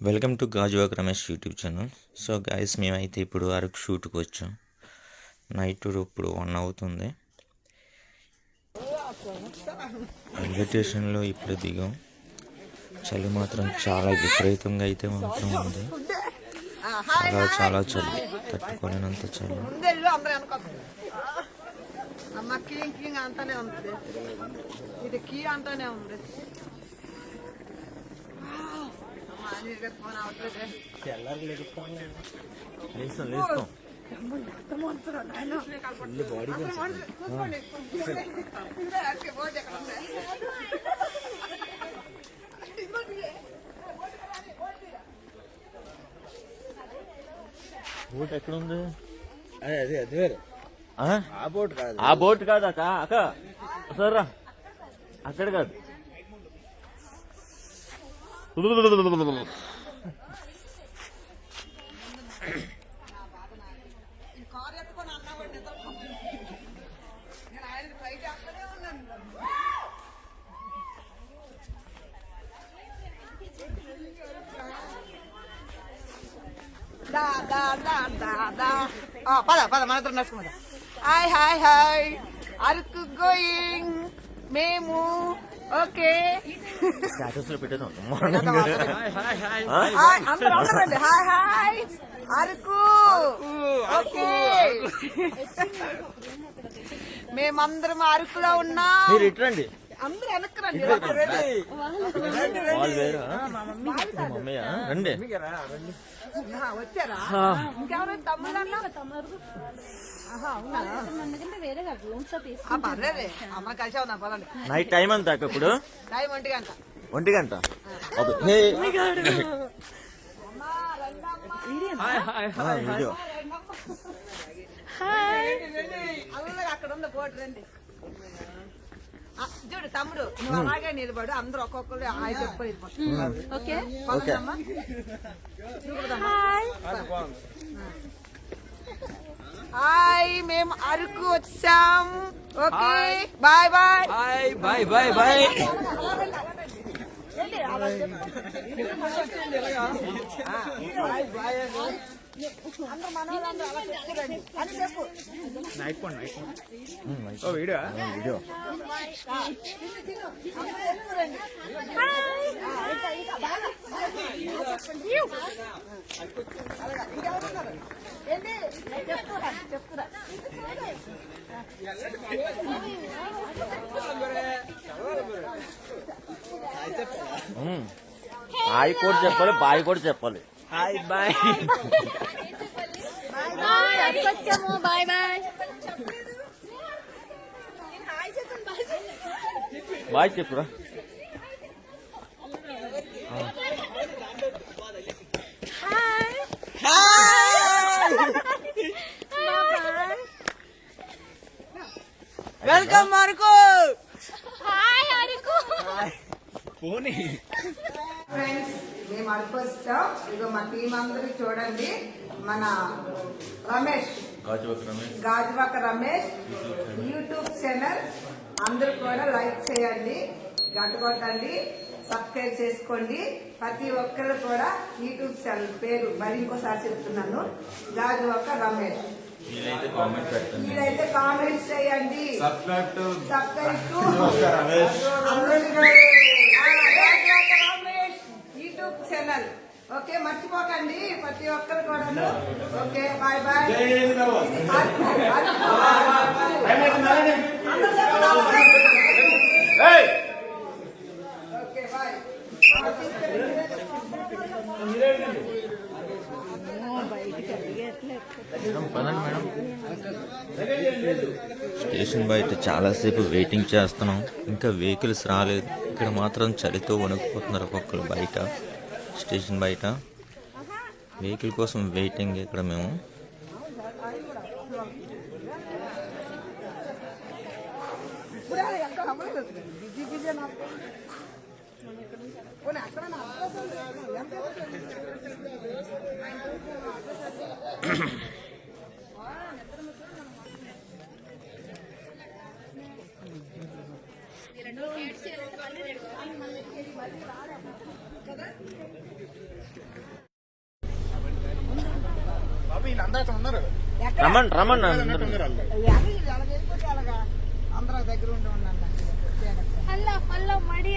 Welcome to Gajuwaka Ramesh YouTube channel. So guys, మేమైతే ఇప్పుడు అరకు షూట్కి వచ్చాం. నైట్ ఇప్పుడు 1 అవుతుంది. రైల్వే స్టేషన్లో ఇప్పుడు దిగాం. చలి మాత్రం చాలా విపరీతంగా అయితే మాత్రం ఉంది. చాలా చలి, తట్టుకోలేనంత చలి. బోట్ ఎక్కడ ఉంది? అదే వేరే ఆ బోట్ కాదు అక్క. అక్క సర్రా, అక్కడ కాదు. పద మన ఇద్దరు నడుచుకుందా. Hi hi hi, Araku going మేము. ఓకే, స్టేటస్ లో పెట్టేద్దాం. అందరూ హాయ్ హాయ్ అరకు. ఓకే, మేమందరం అరకులో ఉన్నాం. మీరు ఇట్రండి, అందరూ వెనక్కి రండి. వచ్చారా? ఇంకెవరైనా తమ్ముడు అమ్మ కలిసి ఉన్నా. పదండి. నైట్ టైం అంతా ఇప్పుడు టైం 1 గంట. 1 గంట. వీడియో అందరూ అక్కడ ఉంది బోట్. రండి చూడు తమ్ముడు, నువ్వు అలాగే నిలబడు. అందరూ ఒక్కొక్కరు హాయ్ చెప్పి. ఓకే, హాయ్, మేము అరకు వచ్చాం. Okay, bye bye bye bye bye. Video చెప్తురా. హాయ్ కూడా చెప్పాలి, బాయ్ కూడా చెప్పాలి. Hi bye bye bye bye చెప్పురా. Welcome Araku. Hi Araku. Friends, మేము అరకు వచ్చాం. ఇదిగో మా టీం అందరూ చూడండి. మన రమేష్, గాజువాక రమేష్ యూట్యూబ్ ఛానల్. అందరూ కూడా లైక్ చేయండి, గంట కొట్టండి, సబ్స్క్రైబ్ చేసుకోండి. ప్రతి ఒక్కరు కూడా యూట్యూబ్ ఛానల్ పేరు మరి ఇంకోసారి చెప్తున్నాను, గాజువాక రమేష్. మీరైతే కామెంట్స్ చేయండి. Subscribe to Ramesh YouTube channel. Okay, మర్చిపోకండి ప్రతి ఒక్కరు కూడా. Okay, bye bye. Okay, bye. Station బయట చాలాసేపు వెయిటింగ్ చేస్తున్నాం. ఇంకా వెహికల్స్ రాలేదు. ఇక్కడ మాత్రం చలితో వణుకుపోతున్నారు ఒక్కొక్కరు బయట. స్టేషన్ బయట వెహికల్ కోసం వెయిటింగ్. ఇక్కడ మేము రెండు ఎక్కడ? రమ్మని అలాగ వెళ్ళిపోతే అలాగా అందరూ దగ్గర ఉండి ఉండండి. హలో హలో మడి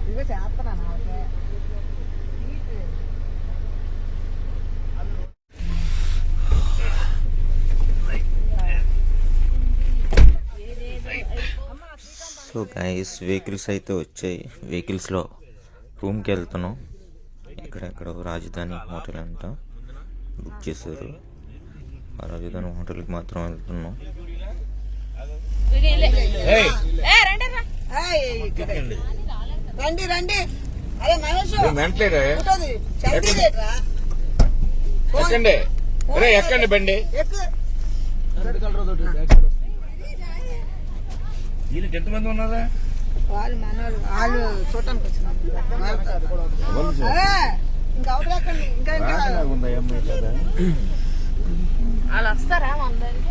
ఇదిగో చేస్తున్నాను వాళ్ళకి. సో గైస్ వెహికల్స్ అయితే వచ్చాయి. వెహికల్స్లో రూమ్కి వెళ్తున్నాం. ఎక్కడెక్కడ రాజధాని హోటల్ అంట బుక్ చేశారు. ఆ రాజధాని హోటల్కి మాత్రం వెళ్తున్నాం. రండి రండి. అరే మహేష్ ఫోటోది. చల్తీ రేట్రా. ఎక్కండి ఎక్కండి బండి. ఎక్కు. వీళ్ళకి ఎంతమంది ఉన్నారా? వాళ్ళు మనోళ్ళు వాళ్ళు చూడటానికి వచ్చినాం. ఇంకా అవతలెక్కండి. ఇంకా ఇంకా వాళ్ళు వస్తారా అందరికి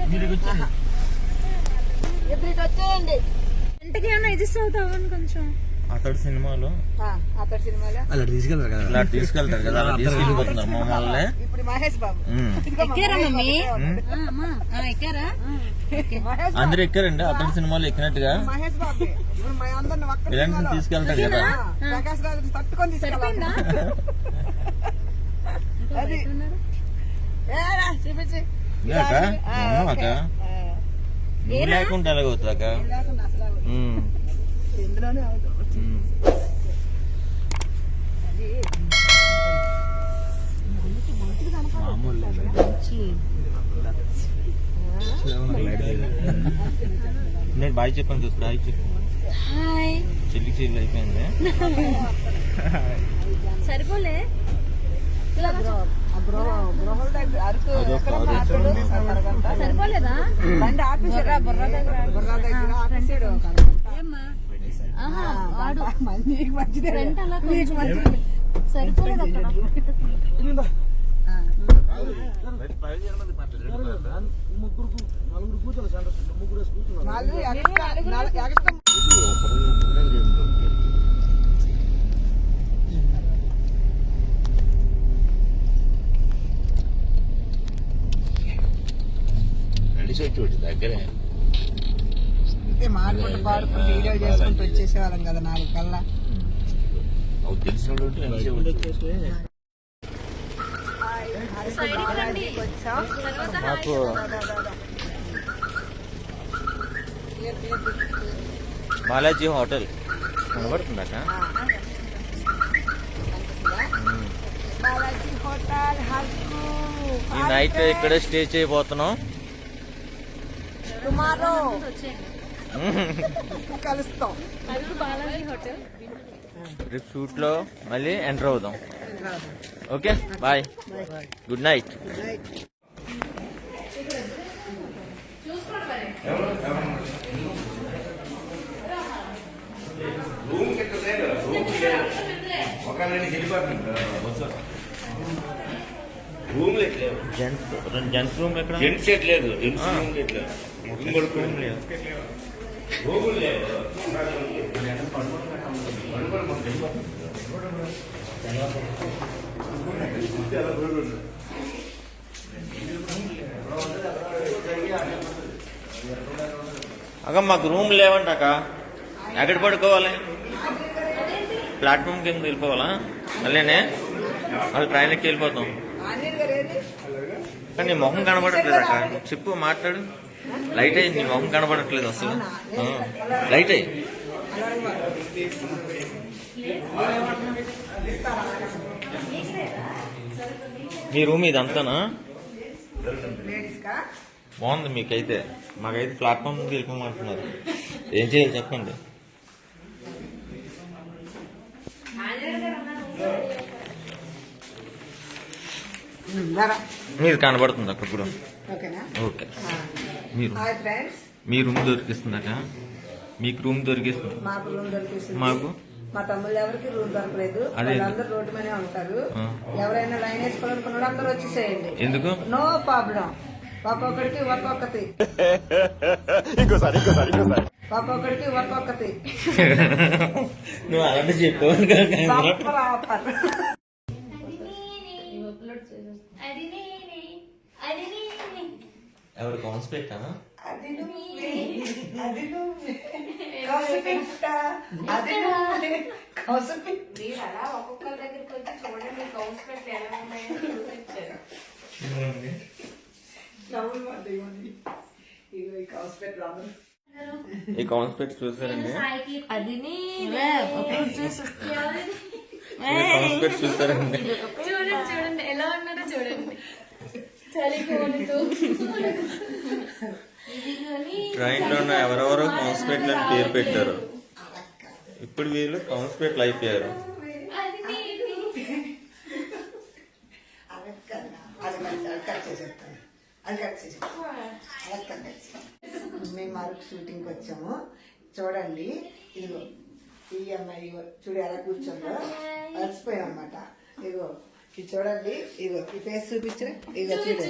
ఇద్దరు ఇటు వచ్చేయండి. ఇంటికి ఏమన్నా అడ్జస్ట్ అవుతావని కొంచెం అతడు సినిమాలో అతడి సినిమాలో ఇలా తీసుకెళ్తారు కదా, అలా తీసుకెళ్ళిపోతున్నారు మమ్మల్ని. ఇప్పుడు మహేష్ బాబు ఎక్కారా మమ్మీ ఎక్కారా మహేష్ బాబు అందరు ఎక్కారండి అతడి సినిమాలో ఎక్కినట్టుగా. మహేష్ బాబు ఇప్పుడు మా అందరిని ఒక్క ఇలాంటి సినిమాలో తీసుకెళ్తారు కదా. ప్రకాష్ రాజుని తట్టుకొని తీసుకెళ్ళిందా అది ఏరా చూపించి ఇదాక నువ్వు లేకుండా ఎలాగవుతాక. లేకుండా అసలు ఇందులోనే అవుతుంది. నేను బాయ్ చెప్పాను చూసి బాయ్ చెప్పు. హాయ్ చెల్లి అయిపోయింది. సరిపోలే గృహల దగ్గర అరకు ఎక్కడమ్మా అరకు? అరగంట. సరిపోలేదా బండి ఆపేసాడు. బుర్ర దగ్గర ఆపేసాడు. ఏమ్మా వాడు నీకు మంచిదే. ఫ్రంట్ అలా నీకు మంచిది. సరిపోలేదు అక్కడ వాళ్ళు ఎగస్ట్రా దగ్గరే అంతే మాడుకుంటూ పాడుకుంటూ వీడియో చేసుకుంటూ వచ్చేసేవాళ్ళం కదా 4 కల్లా. తెలిసిన వచ్చాం. మాకు బాలాజీ హోటల్ కనబడుతుందట. బాలాజీ హోటల్ హక్కు ఈ నైట్ ఇక్కడే స్టే చేయబోతున్నాం. టుమారో కలుస్తాం. బాలాజీ హోటల్ రేపు షూట్లో మళ్ళీ ఎంటర్ అవుదాం. Okay bye, good night. Room లేదు. జెంట్స్ రూమ్ ఎక్కడ? జెంట్స్ సెట్ లేదు. రూమ్ లేదు. రూములు లేదు. అక్క మాకు రూమ్ లేవంట అక్క. ఎక్కడ పడుకోవాలి? ప్లాట్ఫామ్ కింద వెళ్ళిపోవాలా? మళ్ళీనే వాళ్ళు ట్రైన్ ఎక్కి వెళ్ళిపోతాం. కానీ నీ మొహం కనబడట్లేదు అక్క. చెప్పు, మాట్లాడు. లైట్ అయ్యి నీ మొహం కనబడట్లేదు అసలు. లైట్ అయ్యి. మీ రూమ్ ఇది అంతానా? బాగుంది మీకైతే. మాకైతే ప్లాట్ఫామ్ ముందు వెళ్ళిపోమంటున్నారు. ఏం చేయాలి చెప్పండి. మీరు కనబడుతుంది అక్కడ కూడా. ఓకే, మీరు మీ రూమ్ దొరికిస్తుందట. మీకు రూమ్ దొరికిస్తుంది. మాకు రూమ్ దొరికిస్తుంది. మాకు మా తమ్ముళ్ళు ఎవరికి రూమ్ దొరకలేదు. వాళ్ళందరూ రోడ్డు మీదే ఉంటారు. ఎవరైనా లైన్ వేసుకోవాలనుకున్నాడు అందరూ వచ్చేసేయండి. ఎందుకు? No problem. ఒక్కొక్కడికి ఒక్కొక్కటి ఒక్కొక్కడికి ఒక్కొక్కటి నువ్వు అలాంటి చెప్పావు బంపర్ ఆఫర్. ఎవరు కాన్స్పెక్ట్ అనా? అది నువ్వే, అది నువ్వే, కౌసుపిట్ట, అది నువ్వే, కౌసుపిట్ట. మీరు అలా ఒక్కొక్కరి దగ్గరికి వచ్చి చూడండి కౌన్స్ పెట్టి ఎలా ఉన్నాయో చూపించారు. నవ్వులు పడ్డాయి ఇవన్నీ. ఇగో ఈ కౌసుపిట్ట రాదు. ఈ కాన్స్పెక్ట్ చూసారండి? అది కాన్స్పెక్ట్ చూసారండి? చూడండి చూడండి ఎలా ఉన్నారో చూడండి. చలికి వణుకుతూ. ట్రైన్ లో ఉన్న ఎవరెవరో కాన్స్పెక్ట్ అని పేరు పెట్టారు. ఇప్పుడు వీళ్ళు కాన్స్పెక్ట్లు అయిపోయారు. అది కదా, అది మంచి అది కట్ చేసేస్తాను, అది కట్ చేసేస్తాను, అది కట్ చేసేస్తాను. మేము మరొక షూటింగ్కి వచ్చాము. చూడండి ఇదిగో ఈ అమ్మాయి చూడు ఎలా కూర్చోందో అలసిపోయాం అనమాట. ఇగో ఇది చూడండి, ఇగో ఈ ఫేస్ చూపించు. ఇగో చూడు,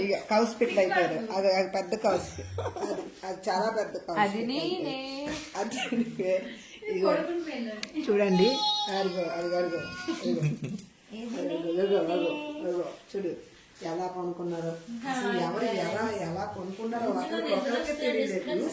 ఇక కౌస్ పిట్లు అయిపోయారు. అది అది పెద్ద కౌస్, అది అది చాలా పెద్ద కౌస్. అది ఇగో చూడండి, అదిగో అదిగో అదిగో ఇగో ఇగో చూడు ఎలా కొనుక్కున్నారో. అసలు ఎవరు ఎలా కొనుక్కున్నారో ఒకరికి తెలియలేదు.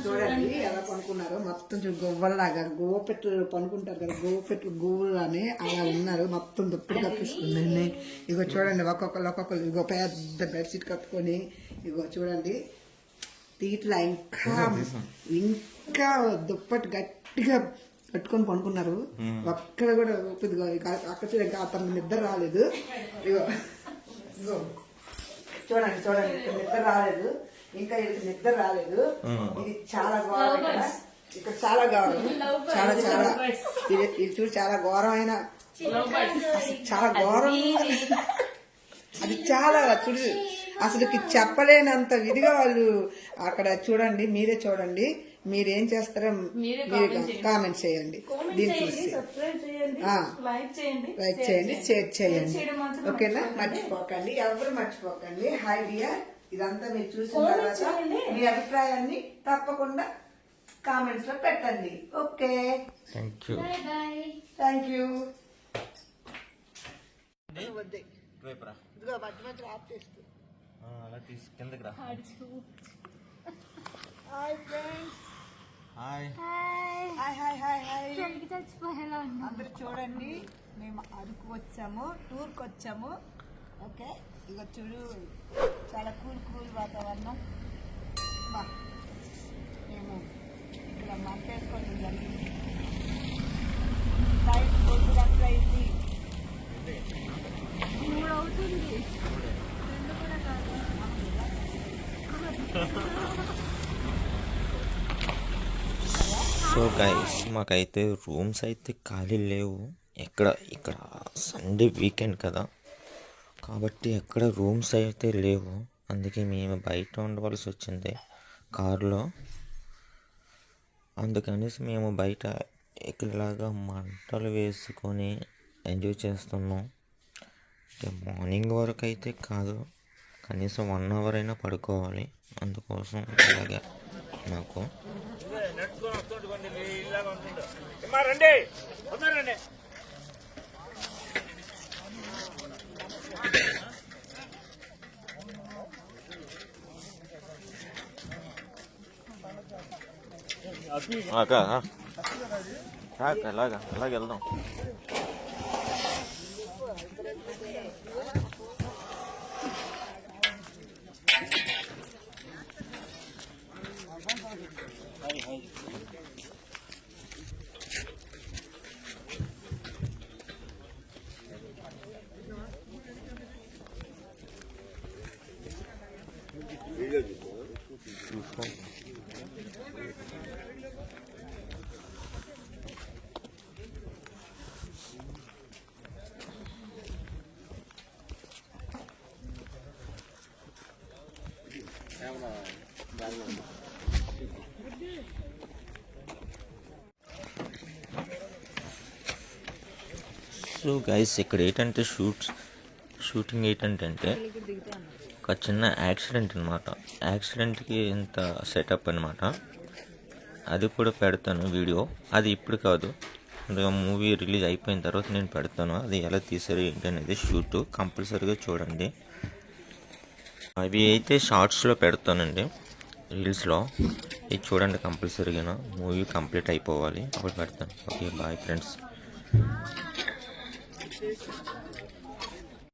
చూడండి ఎలా కొనుక్కున్నారో మొత్తం గువ్వల్లాగా గోపెట్లు పనుకుంటారు కదా, గోపెట్లు గువ్వలని అలా ఉన్నారు. మొత్తం దుప్పటి కప్పేసుకున్నాయి. ఇగో చూడండి ఒక్కొక్కరు ఇగో పెద్ద బెడ్షీట్ కప్పుకొని ఇగో చూడండి తీట్లా ఇంకా దుప్పటి గట్టిగా పెట్టుకొని పనుకున్నారు. ఒక్కడ కూడా ఊపిదిగో అక్కడ చూడ ఇంకా అతను నిద్ర రాలేదు. ఇగో ఇగో చూడండి చూడండి ఇక్కడ నిద్ర రాలేదు, ఇంకా ఇక్కడ నిద్ర రాలేదు. ఇది చాలా ఘోరం, ఇక్కడ చాలా ఘోరం, చాలా చాలా ఇది చూడు చాలా ఘోరమైన, చాలా ఘోరం. అది చాలా చూడు అసలు చెప్పలేనంత విధిగా వాళ్ళు అక్కడ చూడండి. మీరే చూడండి, మీరేం చేస్తారో మీరు కామెంట్ చేయండి. దీన్ని చూసి లైక్ చేయండి, షేర్ చేయండి. ఓకేనా? మర్చిపోకండి, ఎవరు మర్చిపోకండి. హాయ్ డియర్, ఇదంతా మీరు చూసిన తర్వాత మీ అభిప్రాయాన్ని తప్పకుండా కామెంట్స్ లో పెట్టండి. Okay, thank you. Thank you. ఇదిగో మధ్య మధ్య ఆఫ్ చేస్తూ అలా తీసి కిందకి రా. Hi friends, hi hi hi hi hi. చచ్చిపోయేలా ఉన్నా. అందరు చూడండి, మేము అరకు వచ్చాము, టూర్కి వచ్చాము. ఓకే, ఇక చూడు చాలా కూల్ వాతావరణం. బా మేము ఇక్కడ మంట వేసుకొని జరిగింది. ఫ్లైట్ పొద్దు అట్లా అయింది. 3 అవుతుంది. 2 కూడా కాదు. సో గైస్, మాకైతే రూమ్స్ అయితే ఖాళీ లేవు. ఇక్కడ సండే వీకెండ్ కదా, కాబట్టి ఎక్కడ రూమ్స్ అయితే లేవు. అందుకే మేము బయట ఉండవలసి వచ్చింది కారులో. అందుకనేసి మేము బయట ఇక్కడలాగా మంటలు వేసుకొని ఎంజాయ్ చేస్తున్నాం. మార్నింగ్ వరకు అయితే కాదు, కనీసం 1 అవర్ అయినా పడుకోవాలి. అందుకోసం ఇలాగే నాకు అలాగే వెళ్దాం. సో గైస్, ఇక్కడ ఏంటంటే షూటింగ్ ఏంటంటే ఒక చిన్న యాక్సిడెంట్ అనమాట. యాక్సిడెంట్కి ఇంత సెటప్ అనమాట. అది కూడా పెడతాను వీడియో. అది ఇప్పుడు కాదు, మూవీ రిలీజ్ అయిపోయిన తర్వాత నేను పెడతాను. అది ఎలా తీసారు ఏంటి అనేది షూట్ కంపల్సరీగా చూడండి. అవి అయితే షార్ట్స్లో పెడతానండి, రీల్స్లో. ఇది చూడండి కంపల్సరీగా. మూవీ కంప్లీట్ అయిపోవాలి అప్పుడు పెడతాను. Okay, bye friends.